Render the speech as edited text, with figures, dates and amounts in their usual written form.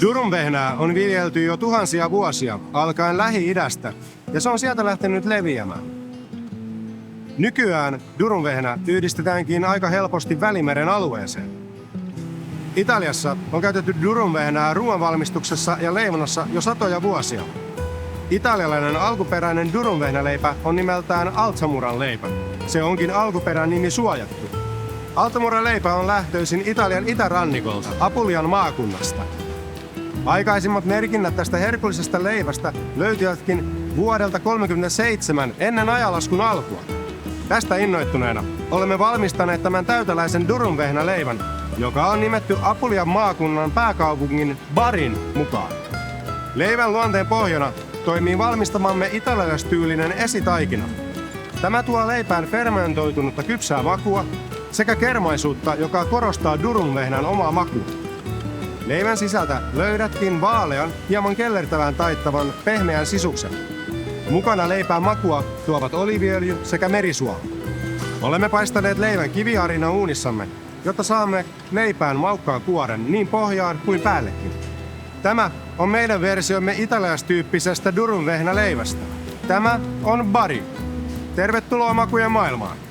Durumvehnää on viljelty jo tuhansia vuosia, alkaen Lähi-idästä, ja se on sieltä lähtenyt leviämään. Nykyään durumvehnä yhdistetäänkin aika helposti Välimeren alueeseen. Italiassa on käytetty durumvehnää ruoanvalmistuksessa ja leivonnassa jo satoja vuosia. Italialainen alkuperäinen durumvehnäleipä on nimeltään Altamuran leipä. Se onkin alkuperän nimi suojattu. Altamuran leipä on lähtöisin Italian itärannikolta, Apulian maakunnasta. Aikaisimmat merkinnät tästä herkullisesta leivästä löytyvätkin vuodelta 1937 ennen ajanlaskun alkua. Tästä innoittuneena olemme valmistaneet tämän täyteläisen durumvehnäleivän, joka on nimetty Apulian maakunnan pääkaupungin Barin mukaan. Leivän luonteen pohjana toimii valmistamamme italialaistyylinen esitaikina. Tämä tuo leipään fermentoitunutta kypsää makua sekä kermaisuutta, joka korostaa durumvehnän omaa makua. Leivän sisältä löydätkin vaalean, hieman kellertävän taittavan pehmeän sisuksen. Mukana leipään makua tuovat oliiviöljy sekä merisuola. Olemme paistaneet leivän kiviharina uunissamme, jotta saamme leipään maukkaan kuoren niin pohjaan kuin päällekin. Tämä on meidän versiomme italialaistyyppisestä durumvehnäleivästä. Tämä on Bari. Tervetuloa makujen maailmaan!